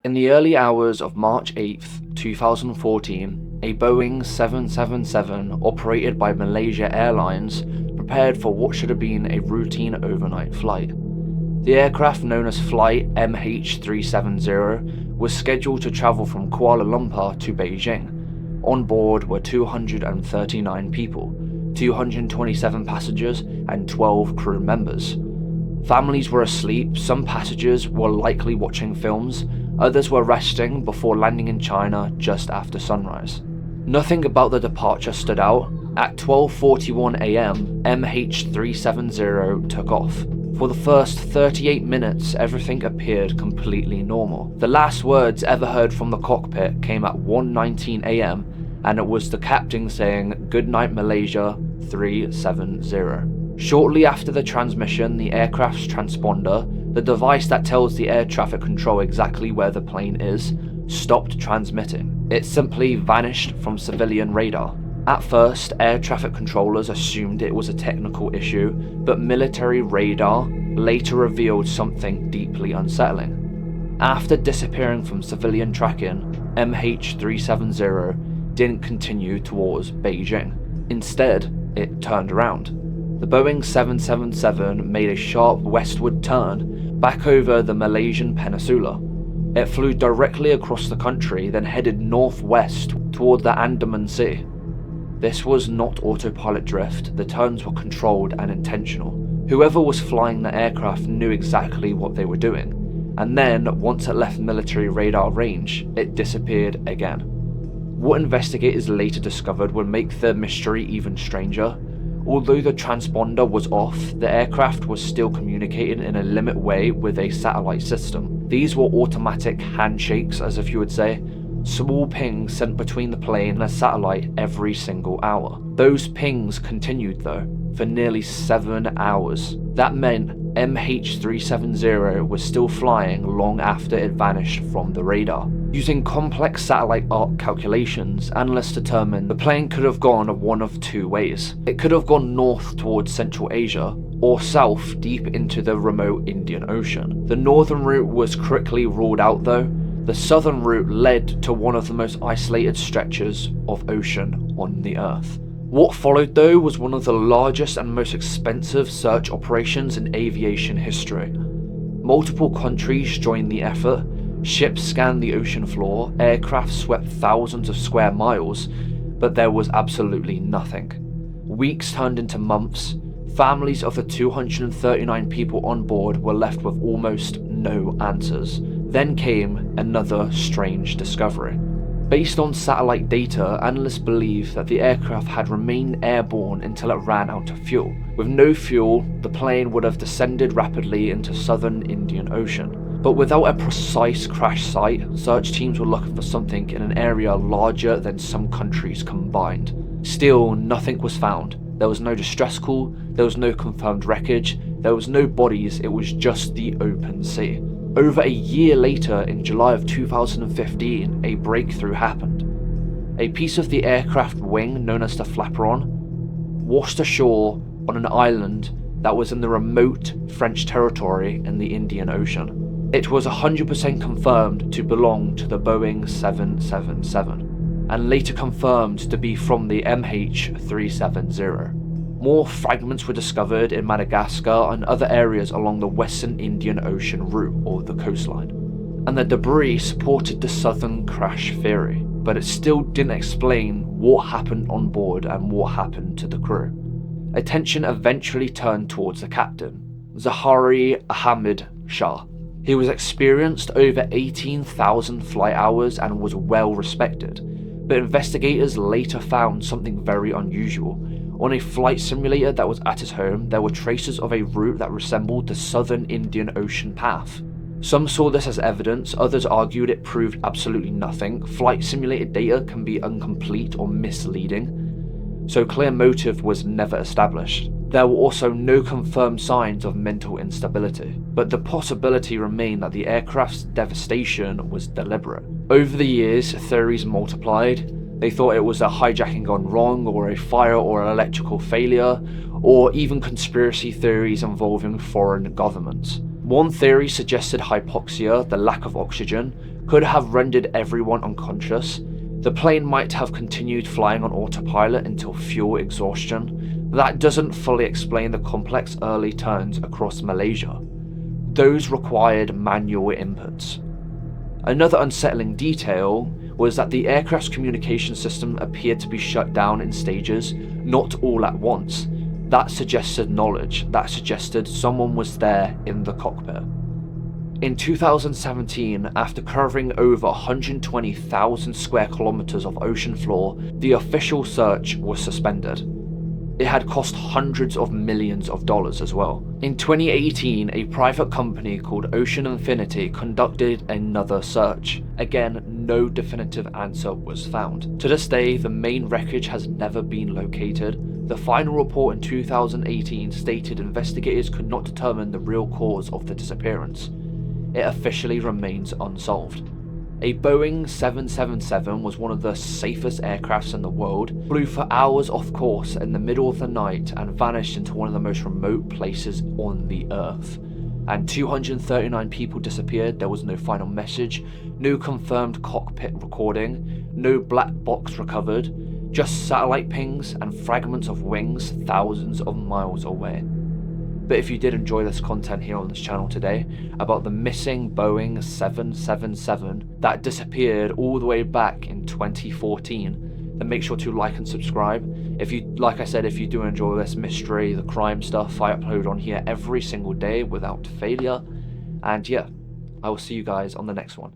In the early hours of March 8th, 2014, a Boeing 777 operated by Malaysia Airlines prepared for what should have been a routine overnight flight. The aircraft, known as Flight MH370, was scheduled to travel from Kuala Lumpur to Beijing. On board were 239 people, 227 passengers and 12 crew members. Families were asleep, some passengers were likely watching films, others were resting before landing in China just after sunrise. Nothing about the departure stood out. At 12:41 AM, MH370 took off. For the first 38 minutes, everything appeared completely normal. The last words ever heard from the cockpit came at 1:19 AM, and it was the captain saying, "Good night Malaysia 370. Shortly after the transmission, the aircraft's transponder, the device that tells the air traffic control exactly where the plane is, stopped transmitting. It simply vanished from civilian radar. At first, air traffic controllers assumed it was a technical issue, but military radar later revealed something deeply unsettling. After disappearing from civilian tracking, MH370 didn't continue towards Beijing. Instead, it turned around. The Boeing 777 made a sharp westward turn back over the Malaysian peninsula. It flew directly across the country, then headed northwest toward the Andaman Sea. This was not autopilot drift, the turns were controlled and intentional. Whoever was flying the aircraft knew exactly what they were doing, and then, once it left military radar range, it disappeared again. What investigators later discovered would make the mystery even stranger. Although the transponder was off, the aircraft was still communicating in a limit way with a satellite system. These were automatic handshakes, as if you would say, small pings sent between the plane and a satellite every single hour. Those pings continued though, for nearly 7 hours. That meant MH370 was still flying long after it vanished from the radar. Using complex satellite arc calculations, analysts determined the plane could have gone one of two ways. It could have gone north towards Central Asia, or south deep into the remote Indian Ocean. The northern route was quickly ruled out though. The southern route led to one of the most isolated stretches of ocean on the Earth. What followed though was one of the largest and most expensive search operations in aviation history. Multiple countries joined the effort. Ships scanned the ocean floor, aircraft swept thousands of square miles, but there was absolutely nothing. Weeks turned into months. Families of the 239 people on board were left with almost no answers. Then came another strange discovery. Based on satellite data, analysts believe that the aircraft had remained airborne until it ran out of fuel. With no fuel, the plane would have descended rapidly into southern Indian Ocean. But without a precise crash site, search teams were looking for something in an area larger than some countries combined. Still, nothing was found. There was no distress call, there was no confirmed wreckage, there was no bodies, it was just the open sea. Over a year later, in July of 2015, a breakthrough happened. A piece of the aircraft wing, known as the flaperon, washed ashore on an island that was in the remote French territory in the Indian Ocean. It was 100% confirmed to belong to the Boeing 777, and later confirmed to be from the MH370. More fragments were discovered in Madagascar and other areas along the Western Indian Ocean route, or the coastline. And the debris supported the southern crash theory, but it still didn't explain what happened on board and what happened to the crew. Attention eventually turned towards the captain, Zahari Ahmed Shah. He was experienced over 18,000 flight hours and was well respected, but investigators later found something very unusual. On a flight simulator that was at his home, there were traces of a route that resembled the southern Indian Ocean path. Some saw this as evidence, others argued it proved absolutely nothing. Flight simulator data can be incomplete or misleading, so clear motive was never established. There were also no confirmed signs of mental instability, but the possibility remained that the aircraft's devastation was deliberate. Over the years, theories multiplied. They thought it was a hijacking gone wrong, or a fire or an electrical failure, or even conspiracy theories involving foreign governments. One theory suggested hypoxia, the lack of oxygen, could have rendered everyone unconscious. The plane might have continued flying on autopilot until fuel exhaustion. That doesn't fully explain the complex early turns across Malaysia. Those required manual inputs. Another unsettling detail was that the aircraft's communication system appeared to be shut down in stages, not all at once. That suggested knowledge, that suggested someone was there in the cockpit. In 2017, after covering over 120,000 square kilometers of ocean floor, the official search was suspended. It had cost hundreds of millions of dollars as well. In 2018, a private company called Ocean Infinity conducted another search. Again, no definitive answer was found. To this day, the main wreckage has never been located. The final report in 2018 stated investigators could not determine the real cause of the disappearance. It officially remains unsolved. A Boeing 777 was one of the safest aircrafts in the world, flew for hours off course in the middle of the night and vanished into one of the most remote places on the earth. And 239 people disappeared. There was no final message, no confirmed cockpit recording, no black box recovered, just satellite pings and fragments of wings thousands of miles away. But if you did enjoy this content here on this channel today about the missing Boeing 777 that disappeared all the way back in 2014, then make sure to like and subscribe. Like I said, if you do enjoy this mystery, the crime stuff, I upload on here every single day without failure. And yeah, I will see you guys on the next one.